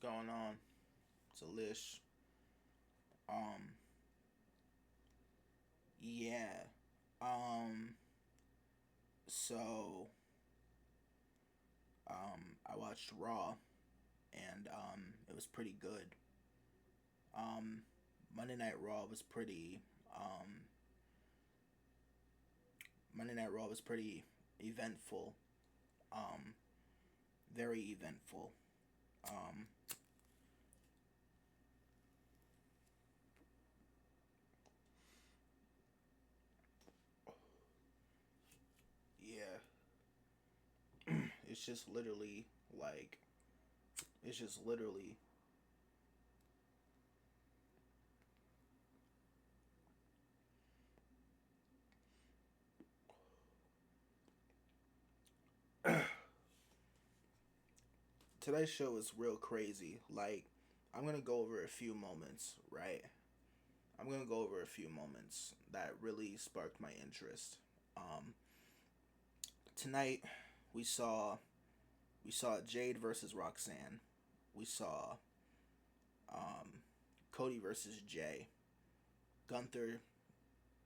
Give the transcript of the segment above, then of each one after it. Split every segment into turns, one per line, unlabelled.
going on? It's Alish. Um, yeah. Um, so, I watched Raw, and it was pretty good. Um, Monday Night Raw was um, Monday Night Raw was pretty eventful. Um, very eventful. Um, yeah. It's just literally like, it's just literally today's show is real crazy. Like, I'm gonna go over a few moments, right? I'm gonna go over a few moments that really sparked my interest. Um, Tonight, we saw we saw Jade versus Roxanne. We saw um, Cody versus Jay. Gunther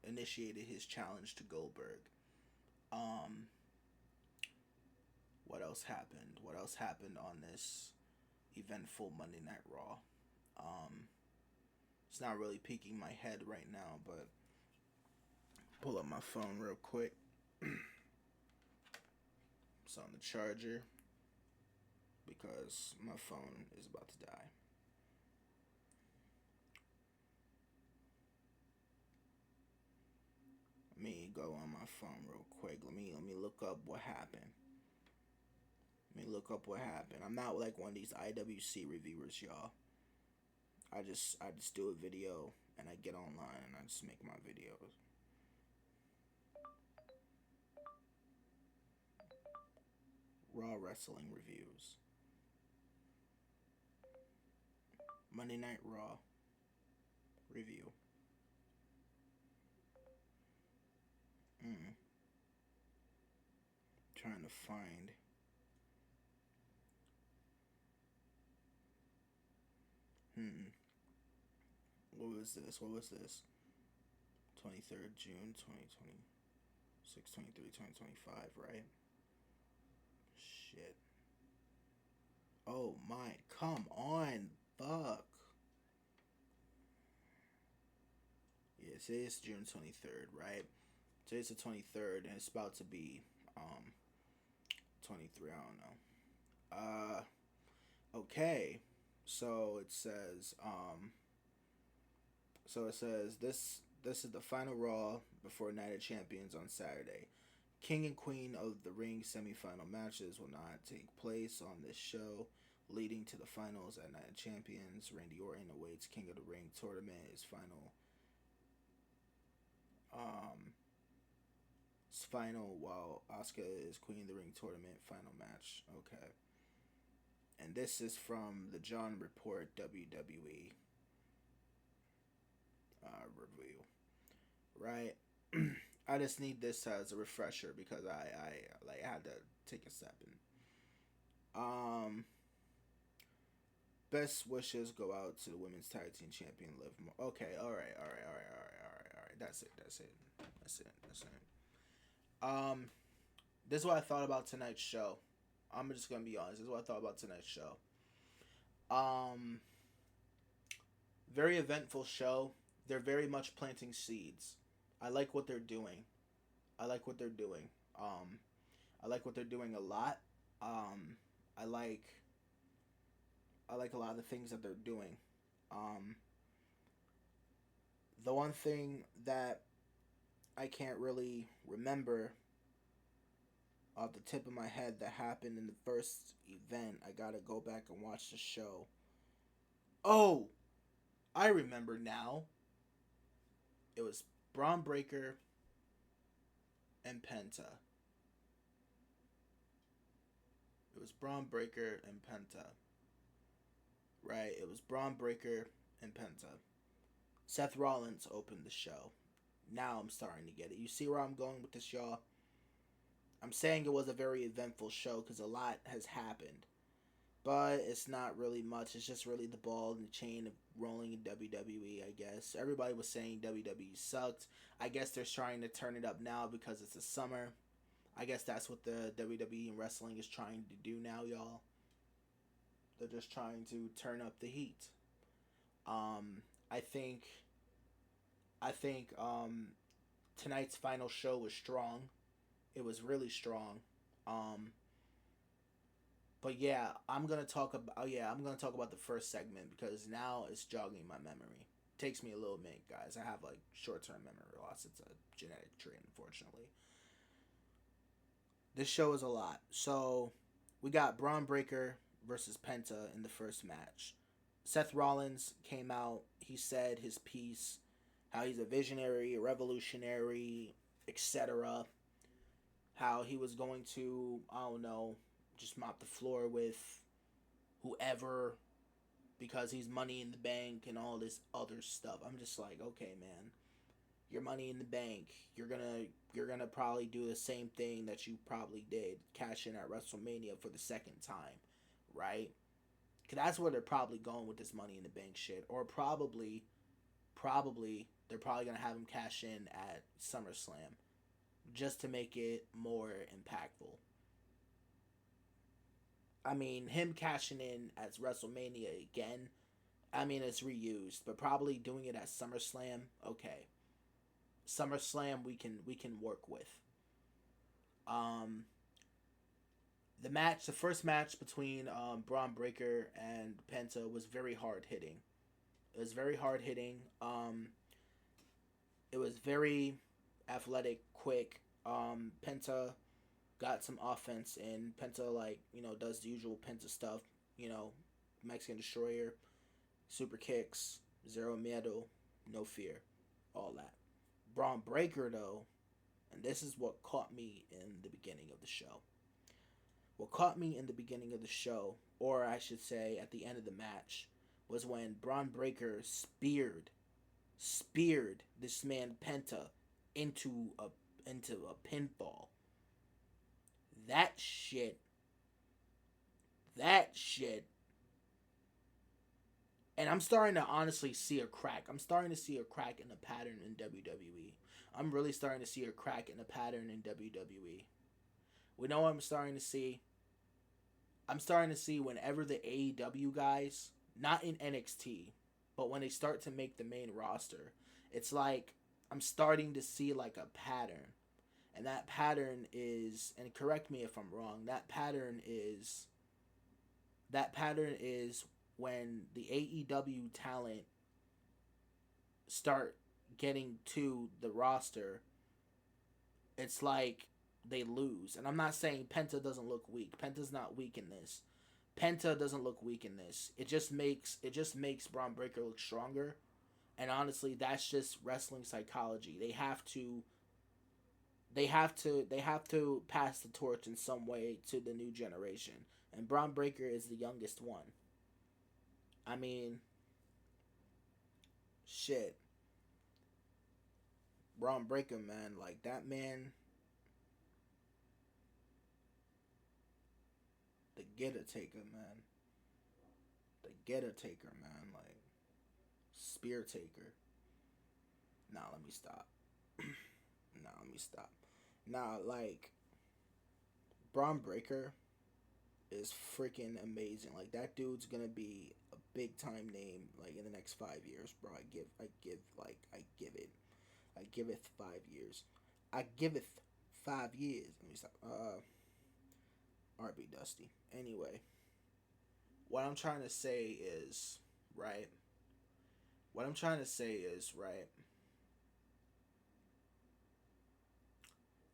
initiated his challenge to Goldberg. Um, what else happened? What else happened on this eventful Monday Night Raw? Um, it's not really peeking my head right now, but pull up my phone real quick. It's on the charger because my phone is about to die. Let me go on my phone real quick. Let me look up what happened. Let me look up what happened. I'm not like one of these IWC reviewers, y'all. I just do a video and I get online and I just make my videos. Raw wrestling reviews. Monday Night Raw review. Mm. Trying to find. Hmm. What was this? What was this? 23rd June 2026, 23, 2025, right? Shit. Oh my, come on. Fuck. Yeah, today's June 23rd, right? Today's the 23rd, and it's about to be 23. I don't know. Okay. So it says this is the final Raw before Night of Champions on Saturday. King and Queen of the Ring semifinal matches will not take place on this show, leading to the finals at Night of Champions. Randy Orton awaits King of the Ring tournament. Um, his final while Asuka is Queen of the Ring tournament final match. Okay. And this is from the John Report WWE review, right? I just need this as a refresher because I had to take a step in. Um, Best wishes go out to the women's tag team champion Liv. Okay, all right. That's it. This is what I thought about tonight's show. I'm just gonna be honest. This is what I thought about tonight's show. Um, Very eventful show. They're very much planting seeds. I like what they're doing. I like what they're doing. Um, I like what they're doing a lot. Um, I like I like a lot of the things that they're doing. Um, the one thing that I can't really remember off the tip of my head that happened in the first event, I gotta go back and watch the show. Oh, I remember now. It was Braun Breaker and Penta. It was Braun Breaker and Penta. Right? It was Braun Breaker and Penta. Seth Rollins opened the show. Now I'm starting to get it. You see where I'm going with this, y'all? I'm saying it was a very eventful show because a lot has happened. but it's not really much. It's just really the ball and the chain of rolling in WWE, I guess. Everybody was saying WWE sucked. I guess they're trying to turn it up now because it's the summer. I guess that's what the WWE and wrestling is trying to do now, y'all. They're just trying to turn up the heat. Um, I think I think tonight's final show was strong. It was really strong. Um, but yeah, I'm gonna talk about the first segment because now it's jogging my memory. Takes me a little minute, guys. I have like short term memory loss. It's a genetic trait, unfortunately. This show is a lot. So we got Braun Breaker versus Penta in the first match. Seth Rollins came out. He said his piece, how he's a visionary, a revolutionary, etc. How he was going to, I don't know, just mop the floor with whoever because he's money in the bank and all this other stuff. I'm just like, okay, man, you're money in the bank. You're gonna probably do the same thing that you probably did, cash in at WrestleMania for the second time, right? Cause that's where they're probably going with this money in the bank shit, or probably they're probably gonna have him cash in at SummerSlam just to make it more impactful. I mean, him cashing in at WrestleMania again. I mean, it's reused, but probably doing it at SummerSlam. Okay, SummerSlam we can work with. Um, the first match between Braun Breaker and Penta was very hard hitting. It was very hard hitting. It was very athletic, quick. Penta got some offense in. Penta does the usual Penta stuff. You know, Mexican Destroyer, super kicks, zero miedo, no fear, all that. Braun Breaker though, and this is what caught me in the beginning of the show. What caught me in the beginning of the show, or I should say at the end of the match, was when Braun Breaker speared this man Penta into a pinfall. That shit, that shit, and I'm starting to honestly see a crack. I'm starting to see a crack in the pattern in WWE. I'm really starting to see a crack in the pattern in WWE. We know what I'm starting to see. I'm starting to see whenever the AEW guys, not in NXT, but when they start to make the main roster, it's like I'm starting to see like a pattern. And that pattern is, and correct me if I'm wrong, that pattern is when the AEW talent start getting to the roster, it's like they lose. And I'm not saying Penta doesn't look weak. Penta's not weak in this. Penta doesn't look weak in this. It just makes Braun Breaker look stronger. And honestly, that's just wrestling psychology. They have to pass the torch in some way to the new generation. And Braun Breaker is the youngest one. I mean, shit. Braun Breaker, man, like that man, the getter taker, man. The getter taker, man. Like, spear taker. Nah, let me stop. Nah, let me stop. Nah, like, Braun Breaker is freaking amazing. Like, that dude's gonna be a big time name, like, in the next 5 years, bro. I give it 5 years. I give it 5 years. Let me stop. RB Dusty. Anyway, what I'm trying to say is, right? What I'm trying to say is, right?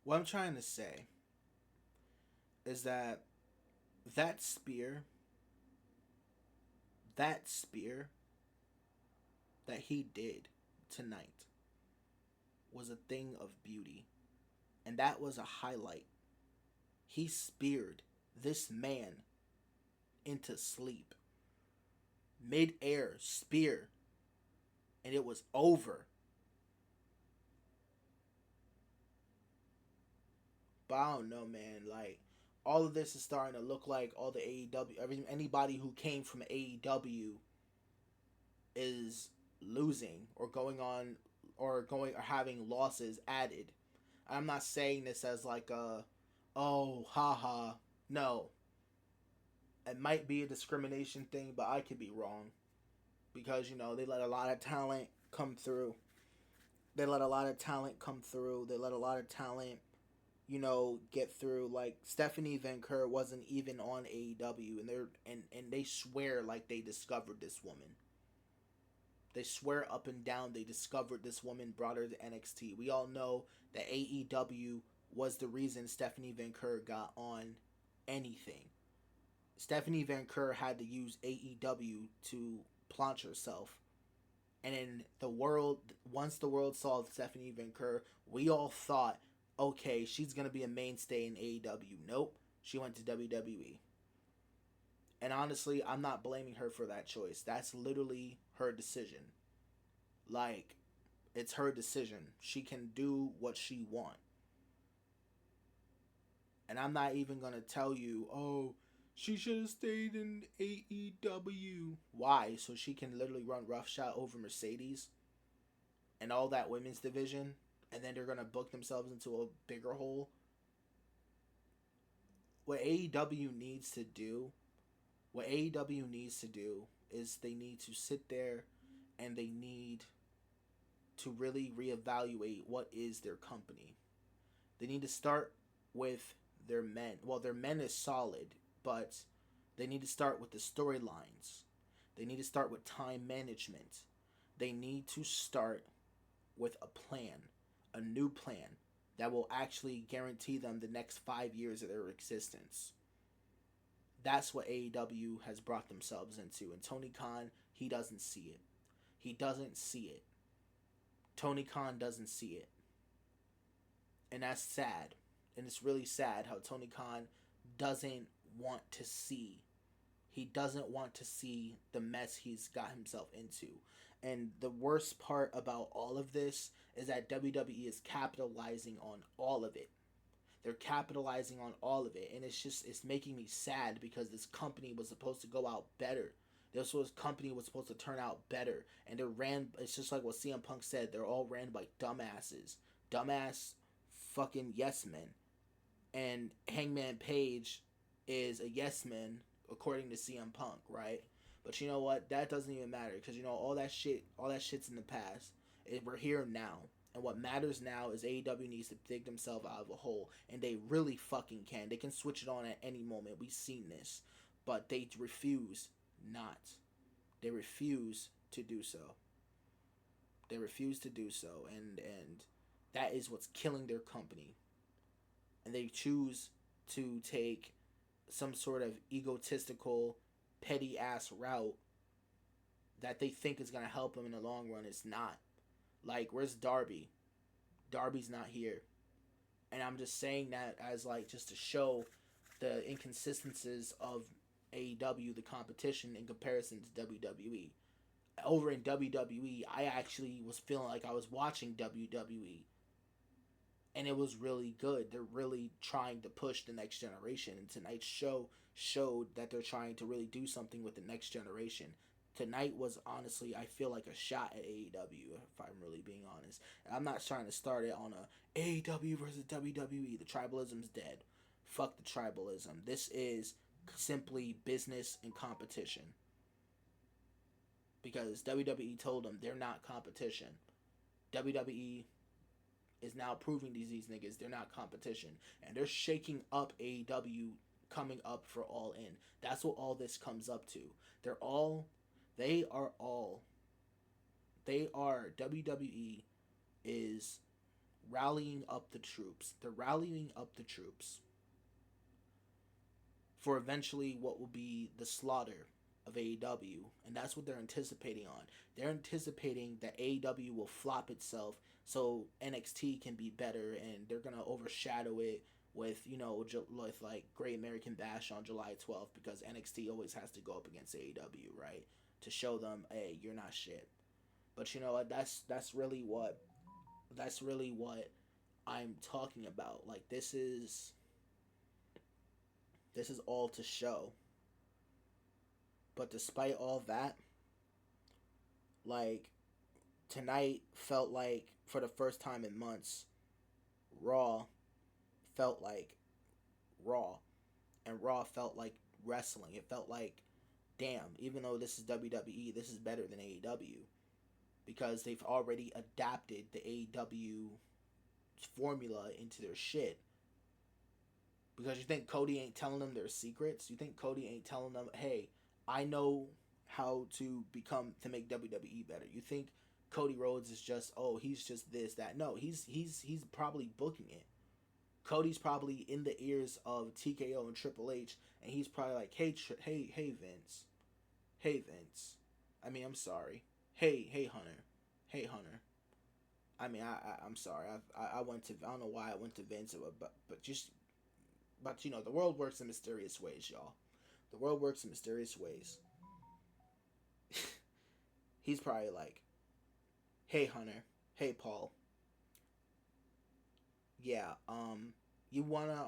What I'm trying to say is that that spear, that spear that he did tonight was a thing of beauty. And that was a highlight. He speared this man into sleep. Mid-air spear. And it was over. But I don't know, man. Like, all of this is starting to look like all the AEW, anybody who came from AEW is losing or going on or having losses added. I'm not saying this as like a, oh, haha. No, it might be a discrimination thing, but I could be wrong because they let a lot of talent come through. They let a lot of talent come through. They let a lot of talent, get through. Like Stephanie Van Kerr wasn't even on AEW, and they swear like they discovered this woman. They swear up and down they discovered this woman, brought her to NXT. We all know that AEW was the reason Stephanie Van Kerr got on anything. Stephanie Van Kerr had to use AEW to launch herself. And in the world, once the world saw Stephanie Van Kerr, we all thought, okay, she's going to be a mainstay in AEW. Nope, she went to WWE. And honestly, I'm not blaming her for that choice. That's literally her decision. Like, it's her decision. She can do what she wants. And I'm not even going to tell you, oh, she should have stayed in AEW. Why? So she can literally run roughshod over Mercedes and all that women's division, and then they're going to book themselves into a bigger hole. What AEW needs to do, is they need to sit there and they need to really reevaluate what is their company. They need to start with their men. Well, their men is solid, but they need to start with the storylines. They need to start with time management. They need to start with a plan, a new plan that will actually guarantee them the next 5 years of their existence. That's what AEW has brought themselves into. And Tony Khan, he doesn't see it. He doesn't see it. Tony Khan doesn't see it. And that's sad. And it's really sad how Tony Khan doesn't want to see. He doesn't want to see the mess he's got himself into. And the worst part about all of this is that WWE is capitalizing on all of it. They're capitalizing on all of it. And it's making me sad because this company was supposed to go out better. This company was supposed to turn out better. And it's just like what CM Punk said, they're all ran by dumbasses. Dumbass fucking yes men. And Hangman Page is a yes man according to CM Punk, right? But you know what? That doesn't even matter because all that shit's in the past. We're here now. And what matters now is AEW needs to dig themselves out of a hole. And they really fucking can. They can switch it on at any moment. We've seen this. But they refuse not. They refuse to do so. They refuse to do so. And that is what's killing their company. And they choose to take some sort of egotistical, petty ass route that they think is going to help them in the long run. It's not. Like, where's Darby? Darby's not here. And I'm just saying that as like just to show the inconsistencies of AEW, the competition, in comparison to WWE. Over in WWE, I actually was feeling like I was watching WWE. And it was really good. They're really trying to push the next generation. And tonight's show showed that they're trying to really do something with the next generation. Tonight was honestly, I feel like a shot at AEW, if I'm really being honest. And I'm not trying to start it on a AEW versus WWE. The tribalism's dead. Fuck the tribalism. This is simply business and competition. Because WWE told them they're not competition. WWE is now proving these niggas they're not competition. And they're shaking up AEW coming up for All In. That's what all this comes up to. WWE is rallying up the troops. They're rallying up the troops for eventually what will be the slaughter of AEW. And that's what they're anticipating on. They're anticipating that AEW will flop itself so NXT can be better, and they're going to overshadow it with like Great American Bash on July 12th, because NXT always has to go up against AEW, right? To show them, hey, you're not shit. But you know what? That's really what I'm talking about. Like, this is This is all to show. But despite all that, like, tonight felt like, for the first time in months, Raw felt like Raw. And Raw felt like wrestling. It felt like, damn, even though this is WWE, this is better than AEW. Because they've already adapted the AEW formula into their shit. Because you think Cody ain't telling them their secrets? You think Cody ain't telling them, hey, I know how to make WWE better? You think Cody Rhodes is just, oh, he's just this, that? No, he's probably booking it. Cody's probably in the ears of TKO and Triple H, and he's probably like, hey Vince, hey Vince. I mean, I'm sorry. Hey Hunter, hey Hunter. I mean, I'm sorry. I went to, I don't know why I went to Vince, but you know, the world works in mysterious ways, y'all. The world works in mysterious ways. He's probably like, hey Hunter, hey Paul. Yeah, you wanna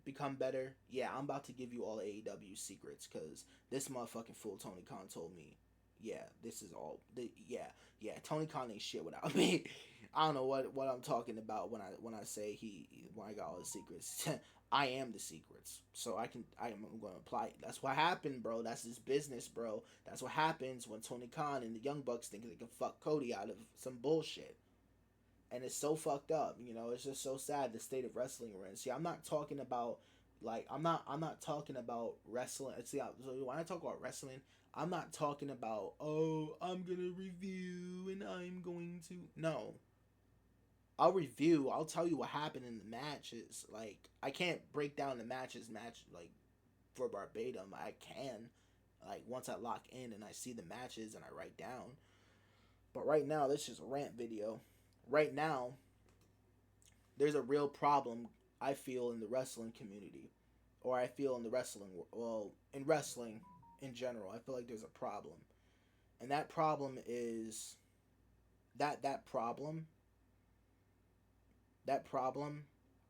become better? Yeah, I'm about to give you all AEW secrets because this motherfucking fool Tony Khan told me. Yeah, this is all. Yeah. Tony Khan ain't shit without me. I don't know what I'm talking about when I say when I got all the secrets. I am the secrets, so I'm going to apply it. That's what happened, bro. That's his business, bro. That's what happens when Tony Khan and the Young Bucks think they can fuck Cody out of some bullshit. And it's so fucked up, you know. It's just so sad the state of wrestling we're in. See, I'm not talking about like I'm not talking about wrestling. See, so when I talk about wrestling, I'm not talking about, oh, I'm gonna review and I'm going to, no. I'll review. I'll tell you what happened in the matches. Like, I can't break down the match like for verbatim. I can, like, once I lock in and I see the matches and I write down. But right now, this is a rant video. Right now, there's a real problem I feel in the wrestling community, or I feel in the wrestling, well, in wrestling in general. I feel like there's a problem, and that problem is that problem. That problem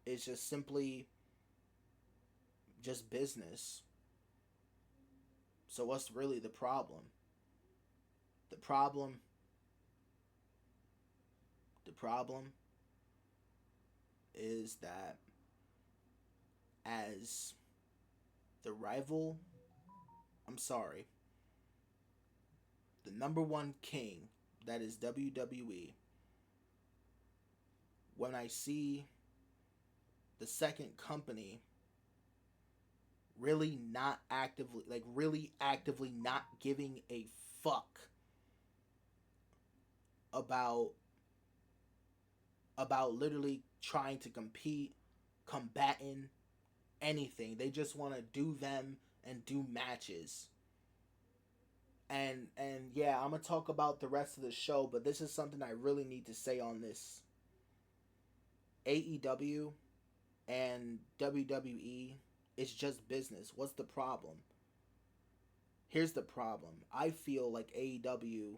is just simply just business. So what's really the problem? The problem, the problem is that as the rival, I'm sorry, the number one king, that is WWE, when I see the second company really actively not giving a fuck about literally trying to compete, combating anything. They just want to do them and do matches. And yeah, I'm gonna talk about the rest of the show, but this is something I really need to say on this. AEW and WWE is just business. What's the problem? Here's the problem. I feel like AEW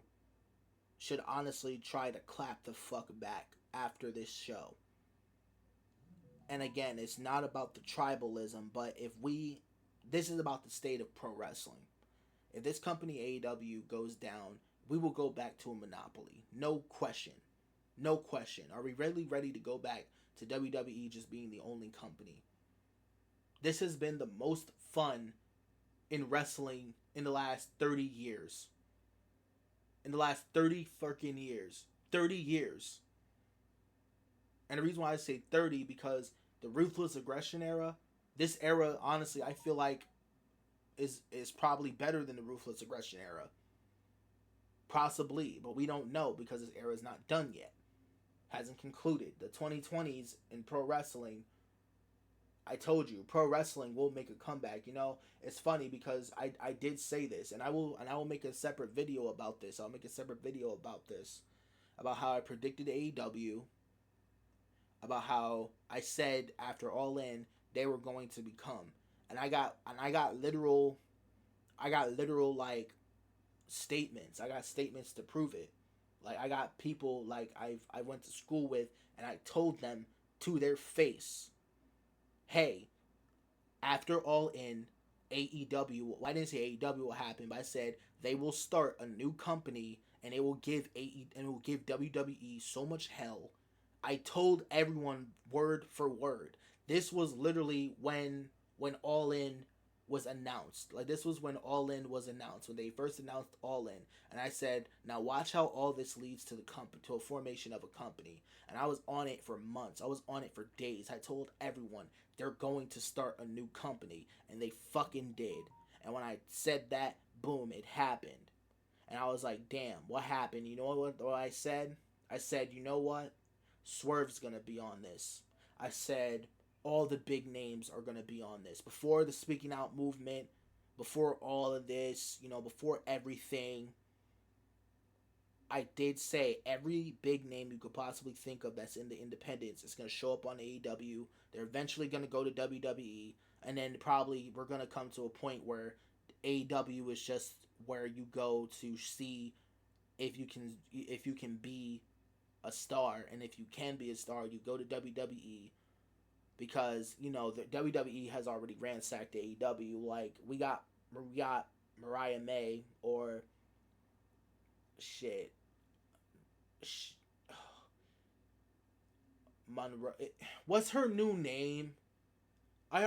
should honestly try to clap the fuck back after this show. And again, it's not about the tribalism, but this is about the state of pro wrestling. If this company AEW goes down, we will go back to a monopoly. No question. No question. Are we really ready to go back to WWE just being the only company? This has been the most fun in wrestling in the last 30 years. In the last 30 fucking years. 30 years. And the reason why I say 30, because the Ruthless Aggression era, this era, honestly, I feel like is probably better than the Ruthless Aggression era. Possibly, but we don't know because this era is not done yet. Hasn't concluded. The 2020s in pro wrestling, I told you, pro wrestling will make a comeback. You know, it's funny because I did say this, and I will make a separate video about this. I'll make a separate video about this, about how I predicted AEW, about how I said after All In they were going to become, and I got literal like statements. I got statements to prove it. Like, I got people like I went to school with, and I told them to their face, hey, After All In, AEW. Well, I didn't say AEW will happen, but I said they will start a new company and it will give and it will give WWE so much hell. I told everyone word for word. This was literally when All In was announced. Like this was when All In was announced, when they first announced All In. And I said, now watch how all this leads to the company, to a formation of a company. And I was on it for months. I was on it for days. I told everyone they're going to start a new company, and they fucking did. And when I said that, boom, it happened. And I was like, damn, what happened? You know what I said? I said, you know what? Swerve's gonna be on this. I said all the big names are gonna be on this. Before the speaking out movement, before all of this, before everything, I did say every big name you could possibly think of that's in the independents is gonna show up on AEW. They're eventually gonna go to WWE, and then probably we're gonna come to a point where AEW is just where you go to see if you can be a star, and if you can be a star, you go to WWE because the WWE has already ransacked AEW. Like we got Mariah May or shit, sh- Monroe. What's her new name? I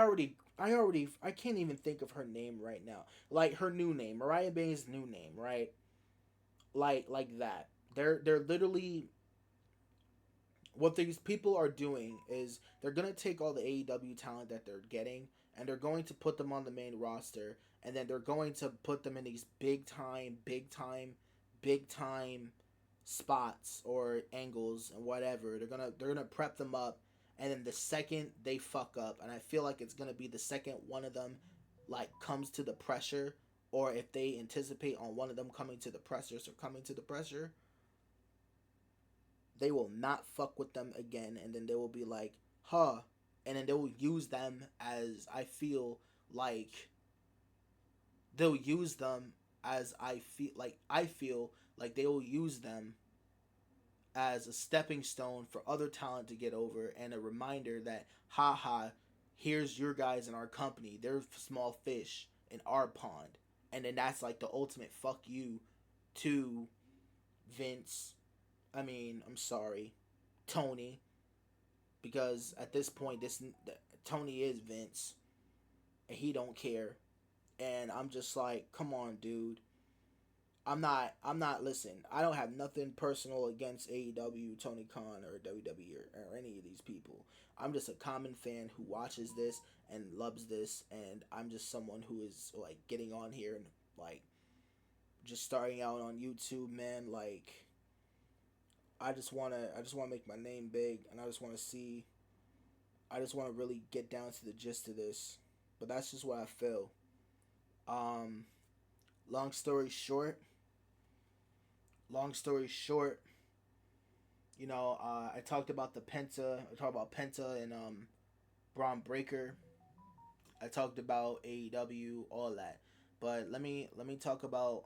can't even think of her name right now. Like her new name, Mariah May's new name, right? Like that. They're literally, what these people are doing is they're gonna take all the AEW talent that they're getting and they're going to put them on the main roster, and then they're going to put them in these big time spots or angles and whatever. They're gonna prep them up, and then the second they fuck up, and I feel like it's gonna be the second one of them like comes to the pressure, or if they anticipate on one of them coming to the pressure, they will not fuck with them again, and then they will be like, huh, and then they will use them as like they'll use them I feel like they will use them as a stepping stone for other talent to get over, and a reminder that, haha, here's your guys in our company, they're small fish in our pond. And then that's like the ultimate fuck you to Vince. I mean, I'm sorry, Tony, because at this point, this Tony is Vince, and he don't care. And I'm just like, come on, dude. I'm not. Listen, I don't have nothing personal against AEW, Tony Khan, or WWE, or any of these people. I'm just a common fan who watches this and loves this, and I'm just someone who is like getting on here and like just starting out on YouTube, man. Like I just wanna make my name big, and I just wanna really get down to the gist of this. But that's just what I feel. Um, long story short, long story short, I talked about the Penta. I talked about Penta and Braun Breaker. I talked about AEW, all that. But let me talk about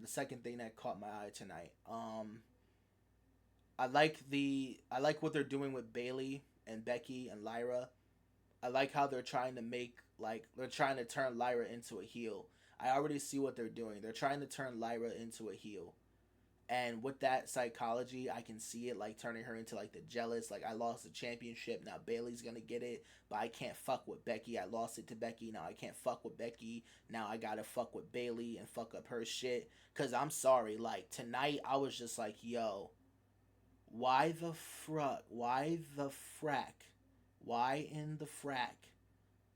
the second thing that caught my eye tonight. I like what they're doing with Bailey and Becky and Lyra. I like how they're trying to turn Lyra into a heel. I already see what they're doing. They're trying to turn Lyra into a heel. And with that psychology, I can see it like turning her into like the jealous, like I lost the championship, now Bailey's gonna get it, but I can't fuck with Becky. I lost it to Becky, now I can't fuck with Becky. Now I gotta fuck with Bailey and fuck up her shit. Cause I'm sorry, like tonight I was just like, yo, why the frack, why in the frack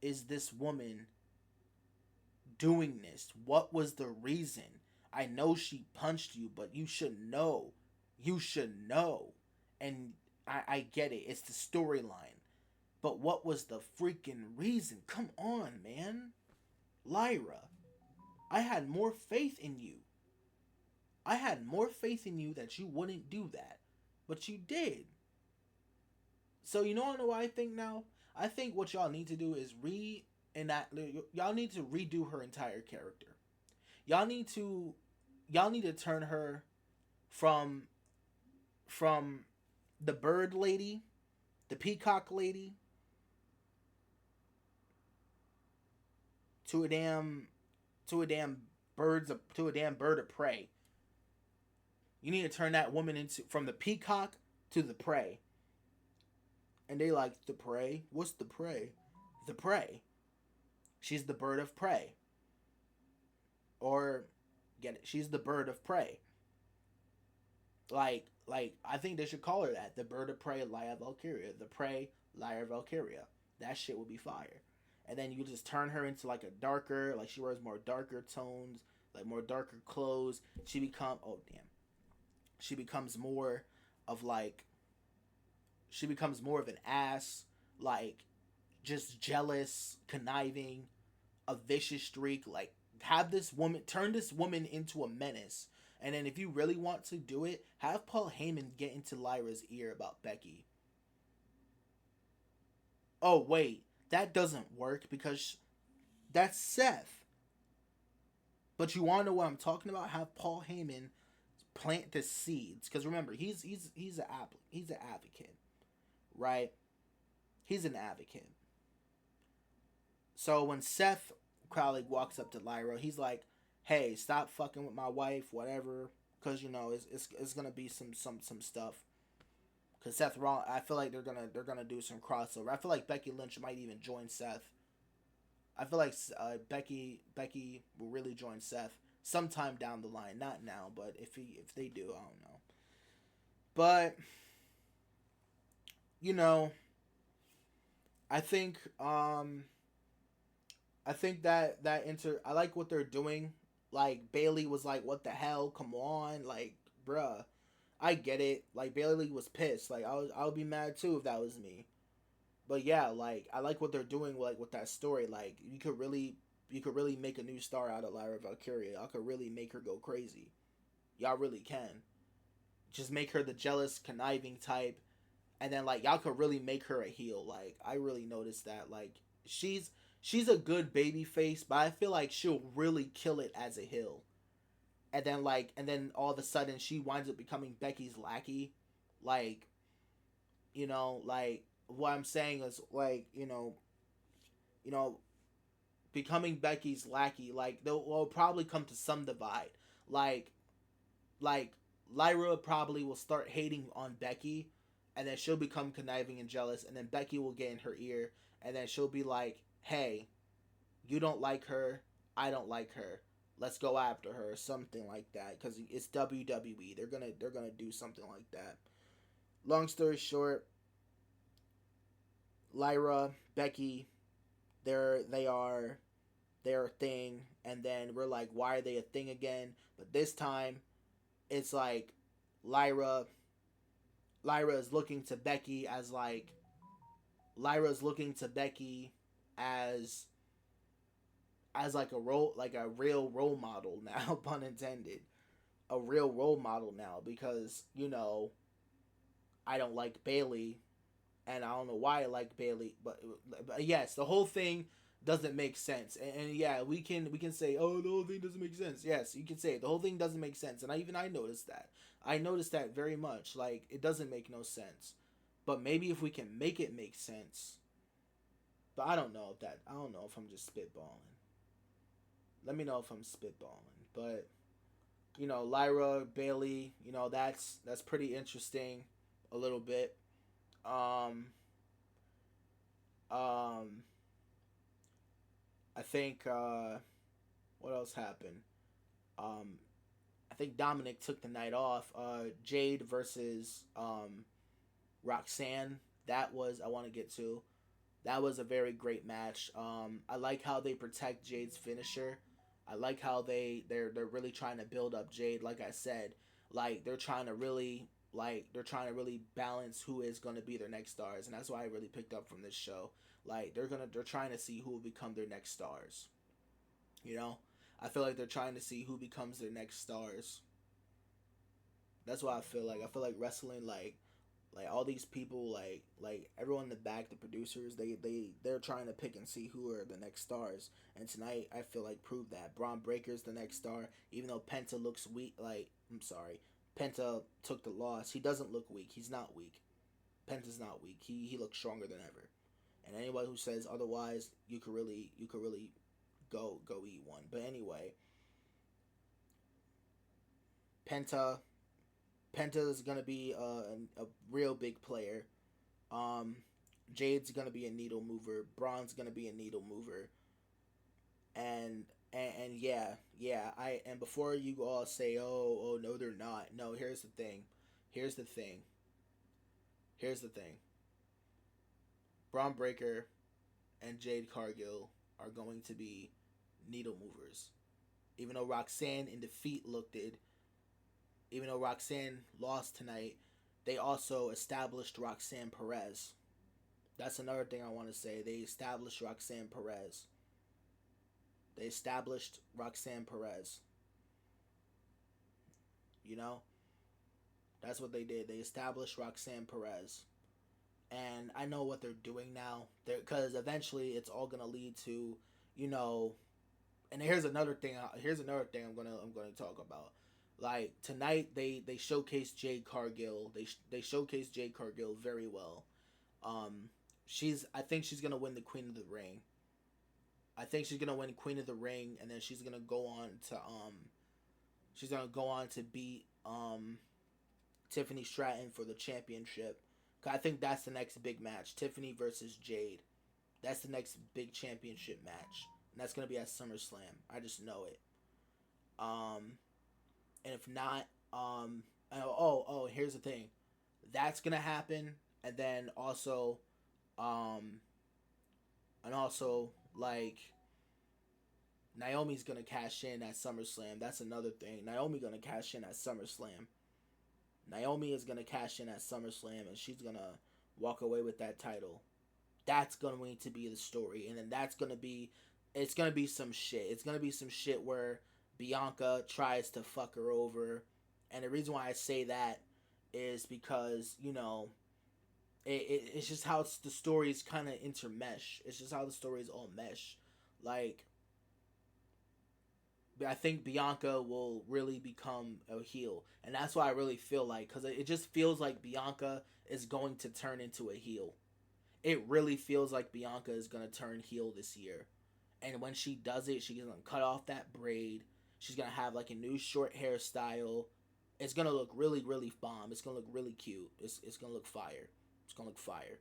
is this woman doing this? What was the reason? I know she punched you, but you should know. You should know. And I get it. It's the storyline. But what was the freaking reason? Come on, man. Lyra, I had more faith in you. I had more faith in you that you wouldn't do that. But you did. So you know what I think now? I think what y'all need to do is y'all need to redo her entire character. Y'all need to y'all need to turn her from from the bird lady, the peacock lady, to a damn to a damn to a damn bird of prey. You need to turn that woman into from the peacock to the prey. And they like the prey. What's the prey? The prey. She's the bird of prey. Or get it? She's the bird of prey. Like I think they should call her that. The bird of prey, Lyra Valkyria. The prey, Lyra Valkyria. That shit would be fire. And then you just turn her into like a darker, like she wears more darker tones, like more darker clothes. She becomes more of like she becomes more of an ass, like just jealous, conniving, a vicious streak. Like have this woman turn this woman into a menace. And then if you really want to do it, have Paul Heyman get into Lyra's ear about Becky. Oh wait, that doesn't work because that's Seth. But you want to know what I'm talking about? Have Paul Heyman plant the seeds because remember he's an advocate, right? He's an advocate. So when Seth Crowley walks up to Lyra, he's like, "Hey, stop fucking with my wife, whatever." Because you know it's gonna be some stuff. Because Seth Rollins, I feel like they're gonna do some crossover. I feel like Becky Lynch might even join Seth. I feel like Becky will really join Seth sometime down the line. Not now, but if they do, I don't know. But you know, I think I like what they're doing. Like Bailey was like, "What the hell? Come on, like, bruh." I get it. Like Bailey was pissed. Like I would be mad too if that was me. But yeah, like I like what they're doing like with that story. Like you could really make a new star out of Lyra Valkyria. Y'all could really make her go crazy. Y'all really can. Just make her the jealous, conniving type, and then like y'all could really make her a heel. Like I really noticed that. Like she's a good baby face, but I feel like she'll really kill it as a heel. And then all of a sudden she winds up becoming Becky's lackey. Like, like what I'm saying is like, you know, becoming Becky's lackey, like they'll probably come to some divide. Like like Lyra probably will start hating on Becky, and then she'll become conniving and jealous, and then Becky will get in her ear, and then she'll be like, "Hey, you don't like her, I don't like her. Let's go after her," or something like that. Because it's WWE, they're gonna do something like that. Long story short, Lyra, Becky, they're a thing, and then we're like, why are they a thing again? But this time, it's like Lyra Lyra is looking to Becky as like Lyra's looking to Becky as like a real role model now, pun intended. A real role model now because, I don't like Bailey and I don't know why I like Bailey, but yes, the whole thing doesn't make sense. And yeah, we can say, oh, the whole thing doesn't make sense. Yes, you can say it. The whole thing doesn't make sense, and I noticed that. I noticed that very much. Like it doesn't make no sense. But maybe if we can make it make sense. But I don't know if I'm just spitballing. Let me know if I'm spitballing. But Lyra Bailey, that's pretty interesting, a little bit. Um, um, I think what else happened? Um, I think Dominic took the night off. Jade versus Roxanne. That was I want to get to. That was a very great match. I like how they protect Jade's finisher. I like how they're really trying to build up Jade. Like I said, like they're trying to really balance who is going to be their next stars, and that's why I really picked up from this show. Like they're trying to see who will become their next stars. You know, I feel like they're trying to see who becomes their next stars. That's what I feel like. I feel like wrestling, like all these people, like everyone in the back, the producers, they're trying to pick and see who are the next stars. And tonight, I feel like proved that Braun Breaker's the next star, even though Penta looks weak. Like I'm sorry, Penta took the loss. He doesn't look weak. He's not weak. Penta's not weak. He looks stronger than ever. And anyone who says otherwise, you could really go eat one. But anyway, Penta Penta is gonna be a real big player. Um, Jade's gonna be a needle mover. Braun's gonna be a needle mover. And yeah, yeah. I and before you all say, oh no, they're not. No, here's the thing. Here's the thing. Here's the thing. Braun Breaker and Jade Cargill are going to be needle movers. Even though Roxanne in defeat looked it, even though Roxanne lost tonight, they also established Roxanne Perez. That's another thing I want to say. They established Roxanne Perez. They established Roxanne Perez. You know? That's what they did. They established Roxanne Perez. And I know what they're doing now. Because eventually it's all going to lead to, you know, and here's another thing. I'm gonna talk about. Like tonight, they showcased Jade Cargill. They showcased Jade Cargill very well. I think she's gonna win the Queen of the Ring. I think she's gonna win Queen of the Ring, and then she's gonna go on to beat Tiffany Stratton for the championship. I think that's the next big match. Tiffany versus Jade. That's the next big championship match. And that's gonna be at SummerSlam. I just know it. And if not, here's the thing. That's gonna happen, and then also, um, and also like Naomi's gonna cash in at SummerSlam. That's another thing. Naomi gonna cash in at SummerSlam. Naomi is gonna cash in at SummerSlam, and she's gonna walk away with that title. That's going to be the story, and then it's gonna be some shit. It's gonna be some shit where Bianca tries to fuck her over, and the reason why I say that is because it's just how the stories kind of intermesh. It's just how the stories all mesh. Like, I think Bianca will really become a heel, and that's why I really feel like, because it just feels like Bianca is going to turn into a heel. It really feels like Bianca is going to turn heel this year. And when she does it, she's going to cut off that braid. She's going to have like a new short hairstyle. It's going to look really, really bomb. It's going to look really cute. It's going to look fire. It's going to look fire.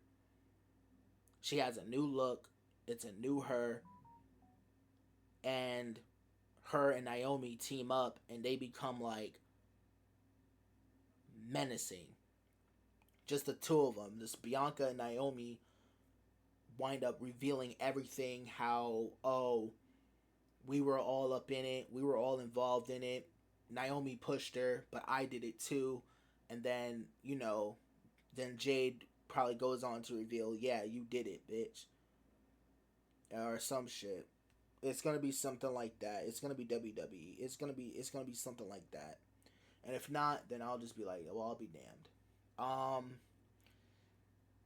She has a new look. It's a new her. And her and Naomi team up and they become like menacing. Just the two of them. This Bianca and Naomi wind up revealing everything. How, we were all up in it. We were all involved in it. Naomi pushed her, but I did it too. And then, then Jade probably goes on to reveal, yeah, you did it, bitch. Or some shit. It's gonna be something like that. It's gonna be WWE. It's gonna be something like that. And if not, then I'll just be like, well, I'll be damned.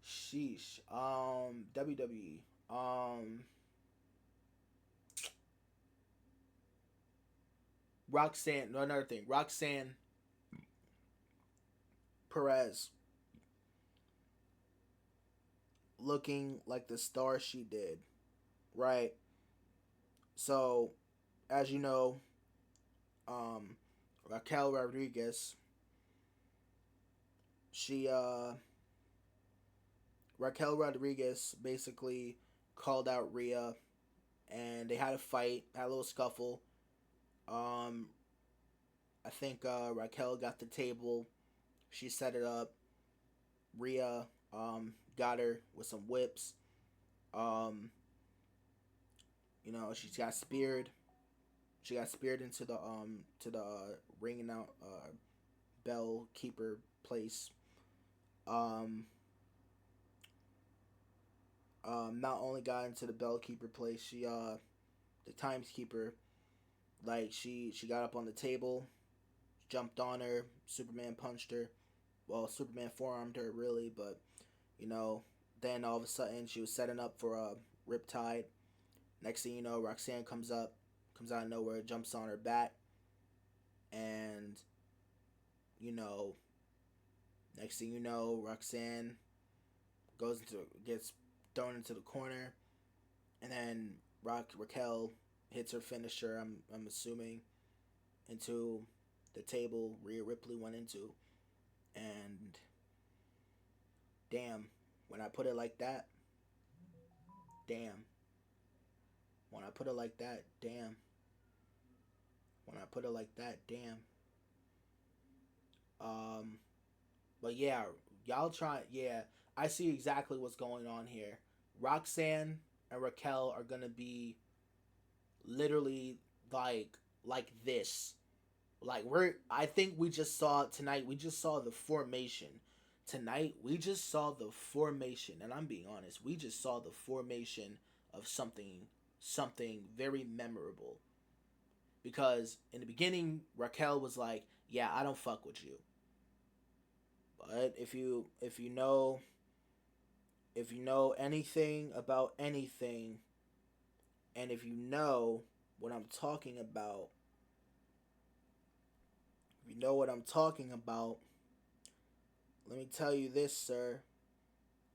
Sheesh. WWE. Roxanne. No, another thing. Roxanne Perez looking like the star she did, right? So, as you know, um, Raquel Rodriguez, she Raquel Rodriguez basically called out Rhea, and they had a fight, had a little scuffle. Um, I think Raquel got the table. She set it up. Rhea got her with some whips. Um, she got speared. She got speared into the to the ring out bell keeper place. Um, not only got into the bell keeper place, she the timekeeper, like she got up on the table, jumped on her. Superman punched her. Well, Superman forearmed her really, but then all of a sudden she was setting up for a riptide. Next thing you know, Roxanne comes out of nowhere, jumps on her back, and you know, next thing you know, Roxanne gets thrown into the corner, and then Raquel hits her finisher. I'm assuming into the table Rhea Ripley went into, and damn, when I put it like that, damn. When I put it like that, damn. When I put it like that, damn. Um, but yeah, y'all try. Yeah, I see exactly what's going on here. Roxanne and Raquel are gonna be literally like this. Like we're. I think we just saw tonight. We just saw the formation. Tonight we just saw the formation, and I'm being honest. We just saw the formation of something very memorable. Because in the beginning, Raquel was like, "Yeah, I don't fuck with you." But if you know anything about anything, and if you know what I'm talking about, if you know what I'm talking about, let me tell you this, sir.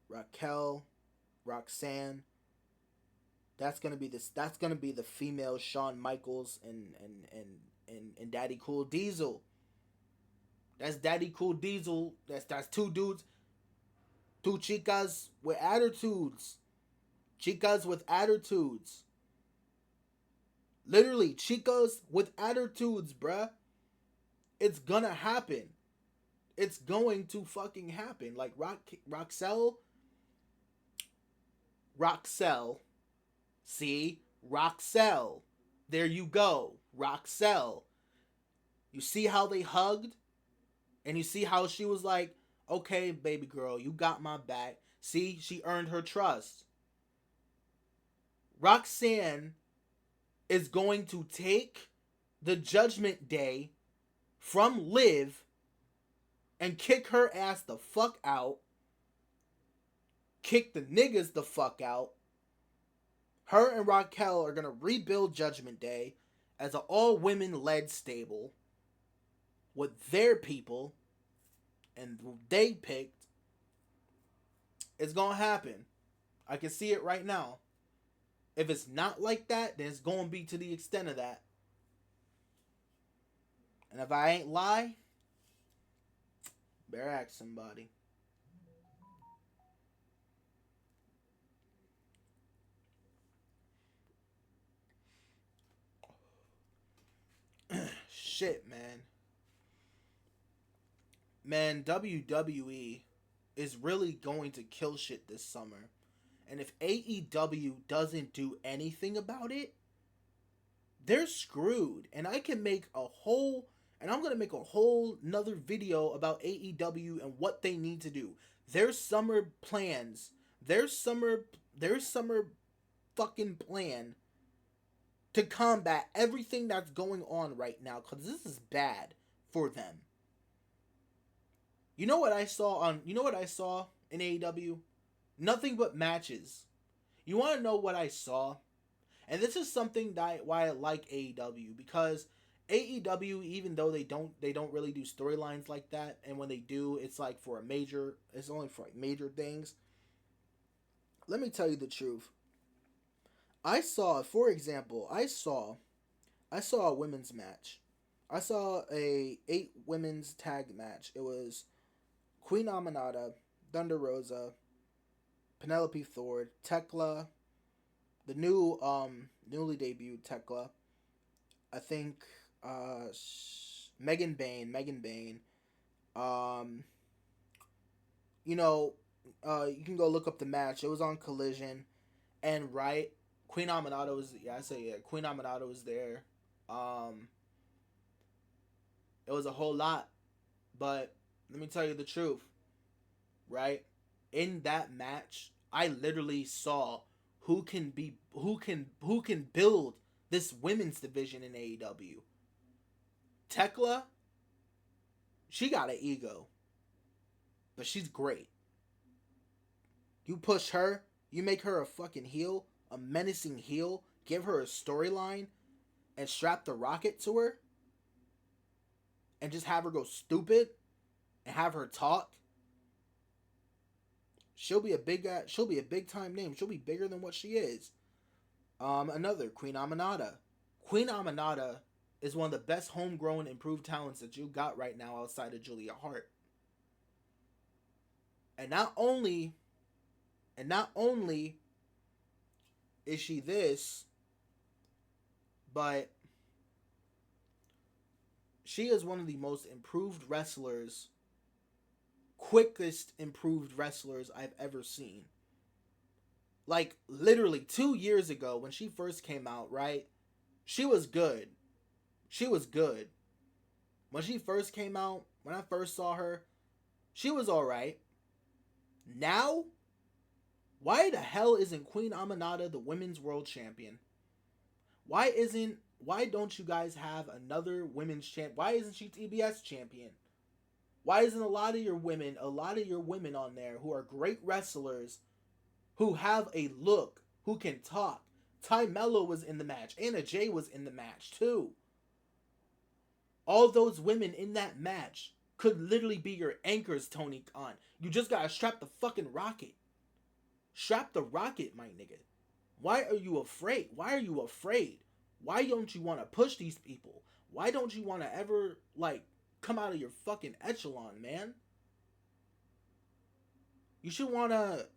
Raquel, Roxanne, that's gonna be the female Shawn Michaels and Daddy Cool Diesel. That's Daddy Cool Diesel. That's two dudes, two chicas with attitudes. Chicas with attitudes. Literally, chicas with attitudes, bruh. It's gonna happen. It's going to fucking happen. Like Roxelle. See, Roxelle. There you go, Roxelle. You see how they hugged, and you see how she was like, "Okay, baby girl, you got my back." See, she earned her trust. Roxanne is going to take the Judgment Day from Liv and kick her ass the fuck out, kick the niggas the fuck out. Her and Raquel are gonna rebuild Judgment Day as an all women led stable with their people and they picked. It's gonna happen. I can see it right now. If it's not like that, then it's gonna be to the extent of that. And if I ain't lie, better ask somebody. Shit, man. Man, WWE is really going to kill shit this summer. And if AEW doesn't do anything about it, they're screwed. And I can make a whole, and I'm going to make a whole another video about AEW and what they need to do. Their summer plans, their summer fucking plan to combat everything that's going on right now, because this is bad for them. You know what I saw in AEW? Nothing but matches. You want to know what I saw? And this is something that why I like AEW, because AEW, even though they don't really do storylines like that, and when they do, it's like for a major, it's only for like major things. Let me tell you the truth. I saw, for example, I saw a women's match. I saw a 8 women's tag match. It was Queen Aminata, Thunder Rosa, Penelope Ford, Tekla, the newly debuted Tekla. I think Megan Bain. Um, you know, you can go look up the match. It was on Collision, and right, Queen Aminata was Queen Aminata was there. Um, it was a whole lot, but let me tell you the truth, right? In that match, I literally saw who can build this women's division in AEW. Tekla, she got an ego, but she's great. You push her, you make her a fucking heel, a menacing heel, give her a storyline, and strap the rocket to her, and just have her go stupid, and have her talk. She'll be a big time name. She'll be bigger than what she is. Another Queen Aminata. Queen Aminata is one of the best homegrown improved talents that you got right now outside of Julia Hart. And not only is she this, but she is one of the most improved wrestlers, quickest improved wrestlers I've ever seen. Like, literally 2 years ago when she first came out, right? She was good. She was good. When she first came out, when I first saw her, she was alright. Now, why the hell isn't Queen Aminata the women's world champion? Why don't you guys have another women's champ? Why isn't she TBS champion? Why isn't a lot of your women on there who are great wrestlers, who have a look, who can talk? Ty Mello was in the match. Anna Jay was in the match too. All those women in that match could literally be your anchors, Tony Khan. You just gotta strap the fucking rocket. Strap the rocket, my nigga. Why are you afraid? Why are you afraid? Why don't you want to push these people? Why don't you want to ever, like, come out of your fucking echelon, man? You should want to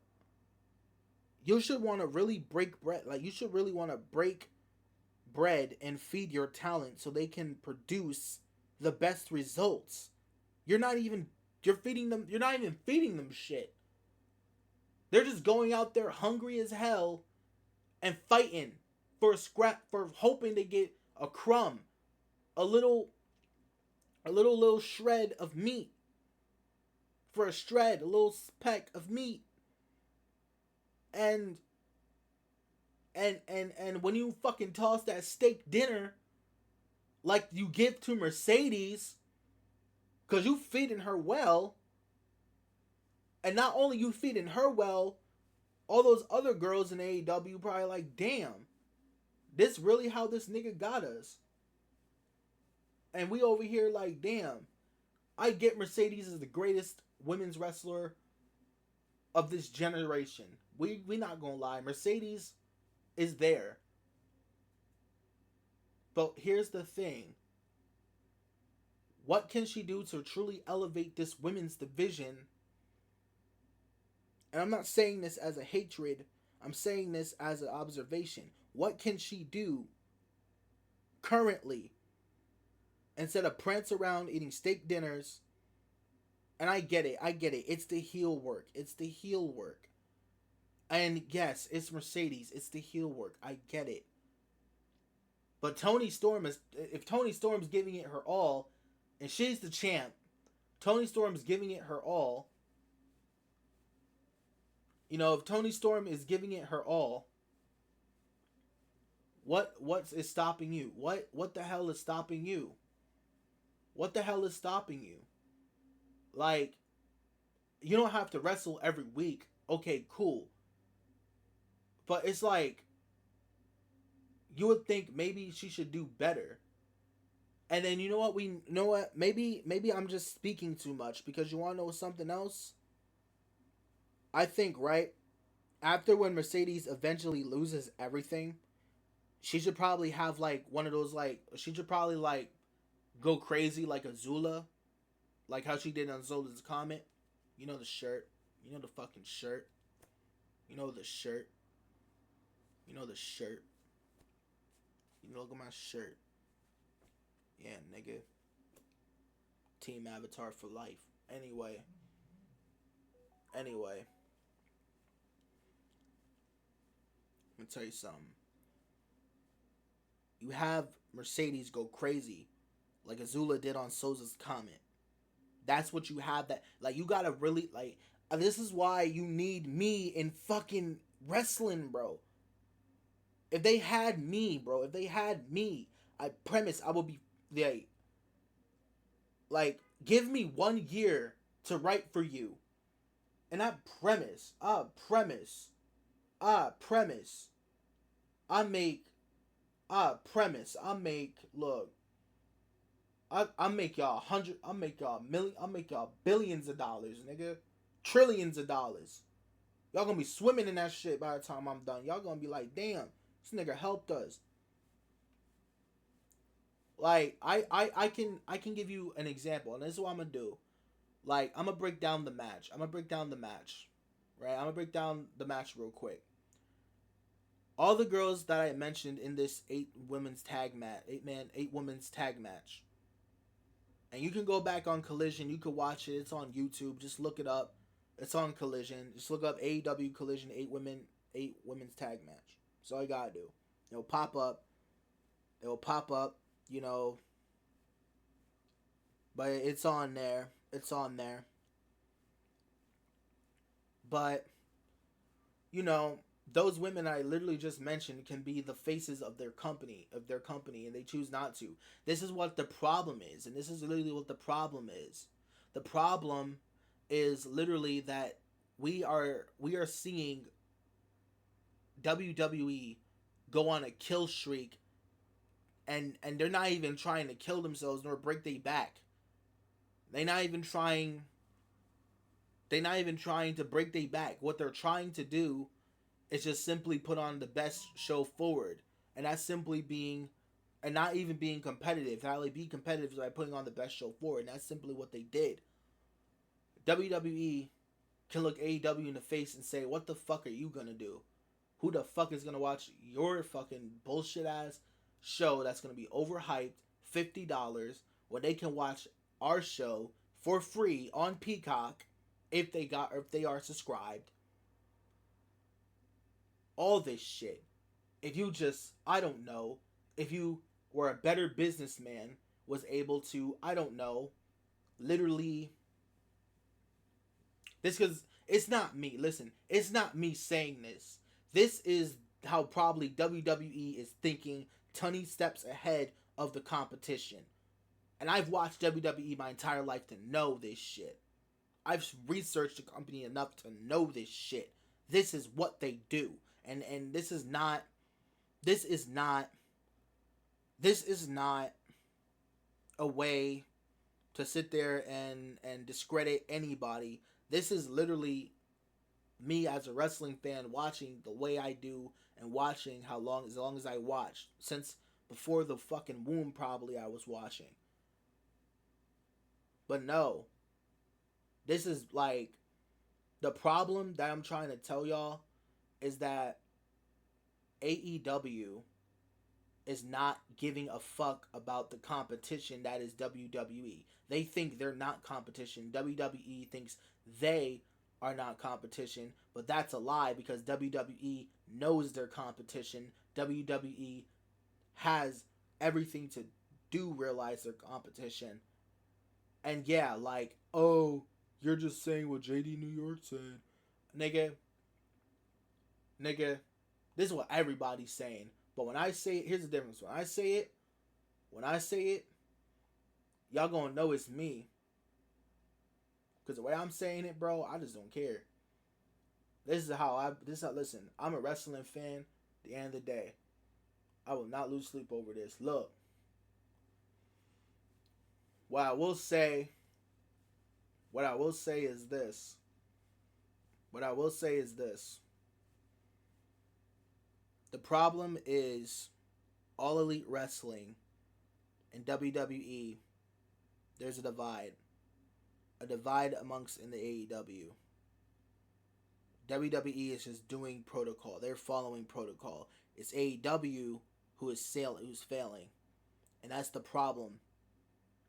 really break bread. Like, you should really want to break bread and feed your talent so they can produce the best results. You're not even feeding them shit. They're just going out there hungry as hell and fighting for a scrap, for hoping to get a crumb, a little shred of meat, for a little speck of meat. And when you fucking toss that steak dinner like you give to Mercedes, because you feeding her well, and not only you feeding her well, all those other girls in AEW probably like, damn, this really how this nigga got us. And we over here like, damn, I get Mercedes is the greatest women's wrestler of this generation. We not gonna lie, Mercedes is there. But here's the thing. What can she do to truly elevate this women's division? And I'm not saying this as a hatred. I'm saying this as an observation. What can she do currently instead of prance around eating steak dinners? And I get it. It's the heel work. And yes, it's Mercedes. It's the heel work. I get it. But if Toni Storm's giving it her all, and she's the champ, Toni Storm's giving it her all. You know, if Toni Storm is giving it her all, what is stopping you? What the hell is stopping you? What the hell is stopping you? Like, you don't have to wrestle every week. Okay, cool. But it's like, you would think maybe she should do better. And then you know what? Maybe I'm just speaking too much, because you want to know something else? I think, right, after when Mercedes eventually loses everything, she should probably have like one of those, like, she should probably like go crazy like Azula, like how she did on Zola's comment. You know the shirt. You know the fucking shirt. You know the shirt. You know the shirt. You know, look at my shirt. Yeah, nigga. Team Avatar for life. Anyway. Let me tell you something. You have Mercedes go crazy like Azula did on Souza's comment. That's what you have. That, like, you gotta really, like, this is why you need me in fucking wrestling, bro. If they had me, I promise I would be, give me 1 year to write for you. And I make y'all billions of dollars, nigga. Trillions of dollars. Y'all gonna be swimming in that shit by the time I'm done. Y'all gonna be like, damn, This nigga helped us. Like I can give you an example, and this is what I'm gonna do. Like I'm gonna break down the match. Right? I'm gonna break down the match real quick. All the girls that I mentioned in this eight women's tag match. And you can go back on Collision. You can watch it. It's on YouTube. Just look it up. It's on Collision. Just look up AEW Collision eight women's tag match. That's all you gotta do. It'll pop up. It'll pop up. You know. But it's on there. It's on there. But you know, those women I literally just mentioned can be the faces of their company, and they choose not to. This is what the problem is, and this is literally what the problem is. The problem is literally that we are seeing WWE go on a kill streak, and they're not even trying to kill themselves nor break their back. They're not even trying. They're not even trying to break their back. What they're trying to do is just simply put on the best show forward, and that's simply being, and not even being competitive. Not only be competitive by putting on the best show forward, and that's simply what they did. WWE can look AEW in the face and say, "What the fuck are you gonna do? Who the fuck is gonna watch your fucking bullshit ass show that's gonna be overhyped, $50, when they can watch our show for free on Peacock if they are subscribed?" All this shit. If you just, I don't know, if you were a better businessman, was able to, I don't know, literally, this, because it's not me, listen, it's not me saying this. This is how probably WWE is thinking 20 steps ahead of the competition. And I've watched WWE my entire life to know this shit. I've researched the company enough to know this shit. This is what they do. And this is not a way to sit there and discredit anybody. This is literally me as a wrestling fan watching the way I do, and watching as long as I watched, since before the fucking womb probably I was watching. But no, this is like, the problem that I'm trying to tell y'all is that AEW is not giving a fuck about the competition that is WWE. They think they're not competition. WWE thinks they are not competition, but that's a lie, because WWE knows their competition. WWE has everything to do realize their competition. And yeah, like, oh, you're just saying what JD New York said. Nigga, this is what everybody's saying. But when I say it, here's the difference. When I say it, y'all gonna know it's me. Because the way I'm saying it, bro, I just don't care. Listen, I'm a wrestling fan at the end of the day. I will not lose sleep over this. Look, what I will say is this. The problem is, All Elite Wrestling and WWE, there's a divide. A divide amongst in the AEW. WWE is just doing protocol. They're following protocol. It's AEW who's failing. And that's the problem.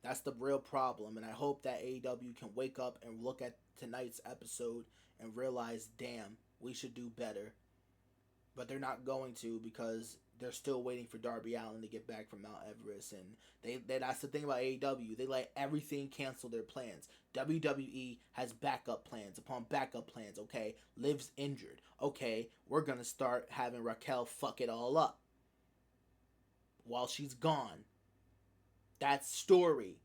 That's the real problem. And I hope that AEW can wake up and look at tonight's episode and realize, damn, we should do better. But they're not going to, because they're still waiting for Darby Allin to get back from Mount Everest. And that's the thing about AEW. They let everything cancel their plans. WWE has backup plans upon backup plans, okay? Liv's injured. Okay, we're going to start having Raquel fuck it all up while she's gone. That's story.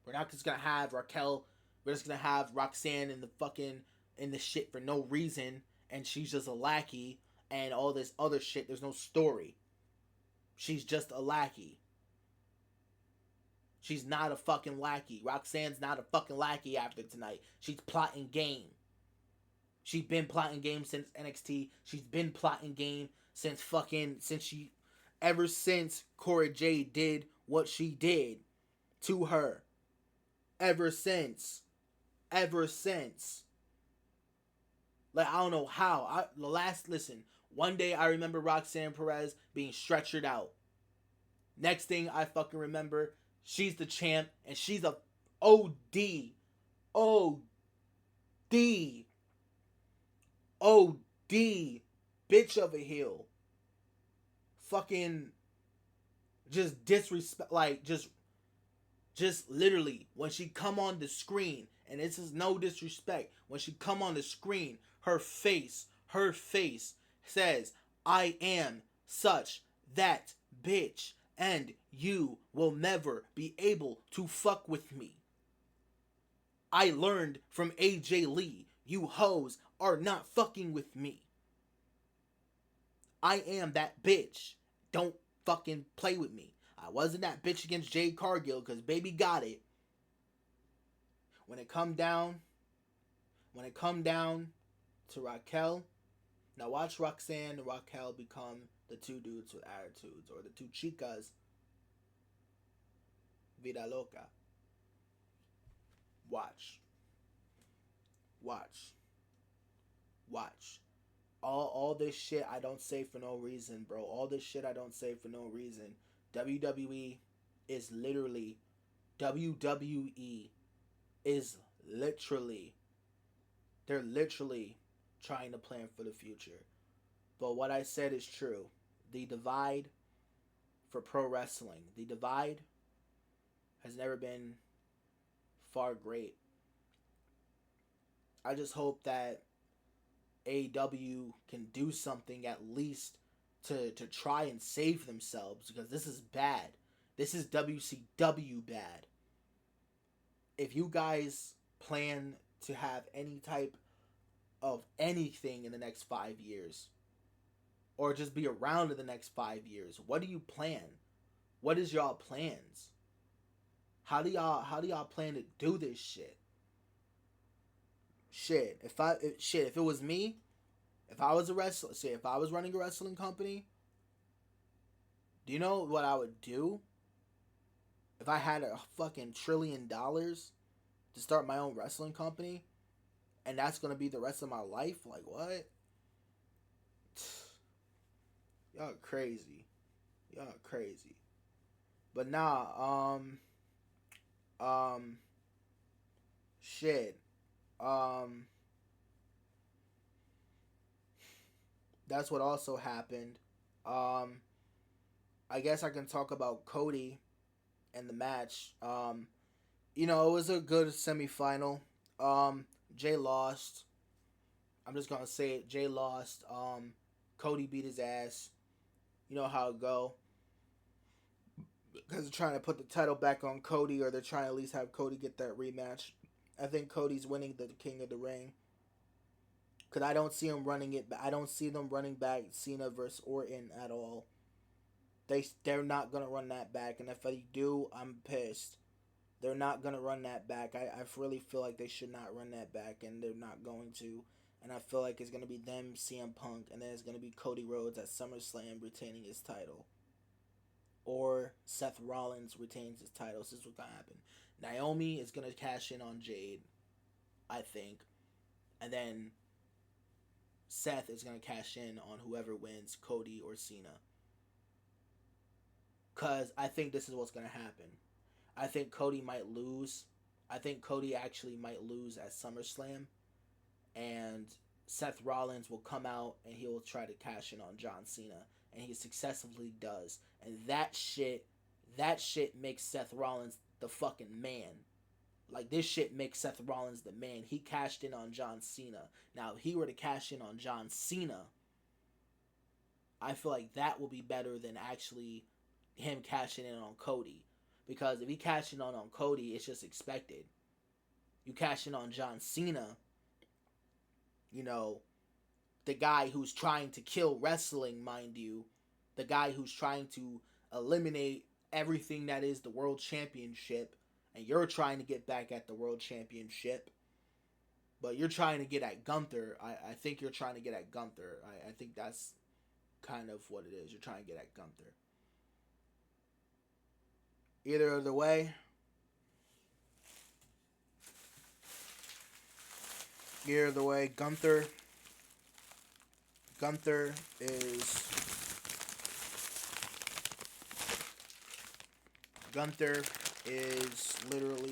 We're not just going to have Raquel. We're just going to have Roxanne in the shit for no reason, and she's just a lackey. And all this other shit, there's no story. She's just a lackey. She's not a fucking lackey. Roxanne's not a fucking lackey after tonight. She's plotting game. She's been plotting game since NXT. She's been plotting game Ever since Cora Jade did what she did to her. Ever since. Ever since. Like, I don't know how. One day I remember Roxanne Perez being stretchered out. Next thing I fucking remember, she's the champ and she's a OD. OD. OD. Bitch of a heel. Fucking just disrespect, like, just literally, when she come on the screen, and this is no disrespect, when she come on the screen, her face says, I am such that bitch, and you will never be able to fuck with me. I learned from AJ Lee, you hoes are not fucking with me. I am that bitch. Don't fucking play with me. I wasn't that bitch against Jade Cargill because baby got it. When it come down to Raquel, now watch Roxanne and Raquel become the two dudes with attitudes, or the two chicas. Vida loca. Watch. All this shit I don't say for no reason, bro. All this shit I don't say for no reason. WWE is literally they're literally trying to plan for the future. But what I said is true. The divide for pro wrestling, the divide has never been far great. I just hope that AEW can do something at least to try and save themselves, because this is bad. This is WCW bad. If you guys plan to have any type of anything in the next 5 years, or just be around in the next 5 years, what do you plan? What is y'all plans? How do y'all plan to do this shit? If it was me, if I was a wrestler, if I was running a wrestling company, do you know what I would do? If I had a fucking $1 trillion to start my own wrestling company, and that's gonna be the rest of my life, like what? Y'all crazy. But nah, shit. That's what also happened. I guess I can talk about Cody and the match. It was a good semifinal. Jay lost. I'm just gonna say it. Jay lost. Cody beat his ass. You know how it go. Because they're trying to put the title back on Cody, or they're trying to at least have Cody get that rematch. I think Cody's winning the King of the Ring. Because I don't see him running it. I don't see them running back Cena versus Orton at all. They're not going to run that back. And if they do, I'm pissed. They're not going to run that back. I really feel like they should not run that back. And they're not going to. And I feel like it's going to be them, CM Punk. And then it's going to be Cody Rhodes at SummerSlam retaining his title. Or Seth Rollins retains his title. This is what's going to happen. Naomi is going to cash in on Jade, I think. And then Seth is going to cash in on whoever wins, Cody or Cena. Because I think this is what's going to happen. I think Cody might lose. I think Cody actually might lose at SummerSlam. And Seth Rollins will come out and he will try to cash in on John Cena. And he successfully does. And that shit makes Seth Rollins the fucking man. Like, this shit makes Seth Rollins the man. He cashed in on John Cena. Now, if he were to cash in on John Cena, I feel like that will be better than actually him cashing in on Cody. Because if he cashed in on Cody, it's just expected. You cash in on John Cena, the guy who's trying to kill wrestling, mind you, the guy who's trying to eliminate everything that is the world championship, and you're trying to get back at the world championship, but you're trying to get at Gunther. I think you're trying to get at Gunther. I think that's kind of what it is. You're trying to get at Gunther. Either other way, Gunther is literally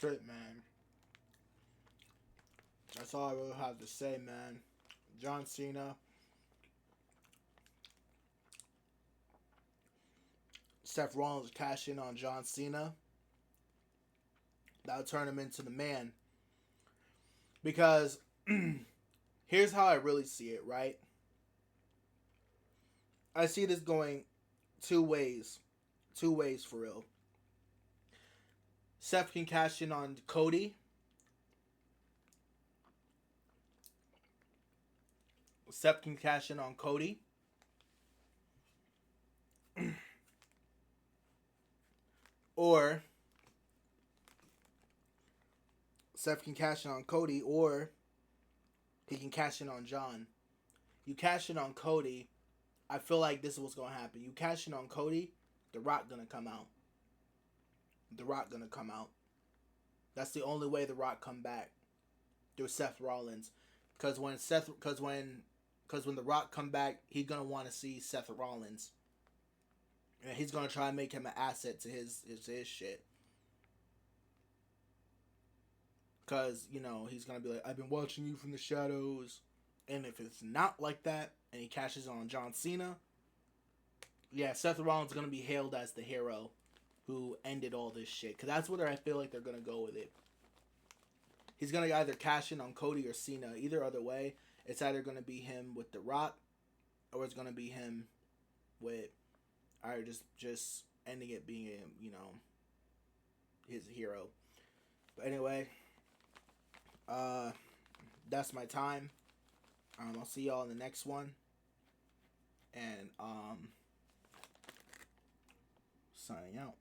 shit, man. That's all I really have to say, man. John Cena, Seth Rollins cash in on John Cena. That'll turn him into the man. Because here's how I really see it, right? I see this going two ways. Two ways for real. Seth can cash in on Cody. Seth can cash in on Cody. Or Seth can cash in on Cody, or he can cash in on John. You cash in on Cody, I feel like this is what's gonna happen. You cash in on Cody, The Rock gonna come out. The Rock gonna come out. That's the only way The Rock come back, through Seth Rollins. Because when The Rock come back, he's gonna want to see Seth Rollins, and he's gonna try and make him an asset to his shit. Because, you know, he's going to be like, I've been watching you from the shadows. And if it's not like that, and he cashes on John Cena, yeah, Seth Rollins is going to be hailed as the hero who ended all this shit. Because that's where I feel like they're going to go with it. He's going to either cash in on Cody or Cena. Either other way, it's either going to be him with The Rock, or it's going to be him with, or just ending it being, you know, his hero. But anyway, that's my time. I'll see y'all in the next one. And signing out.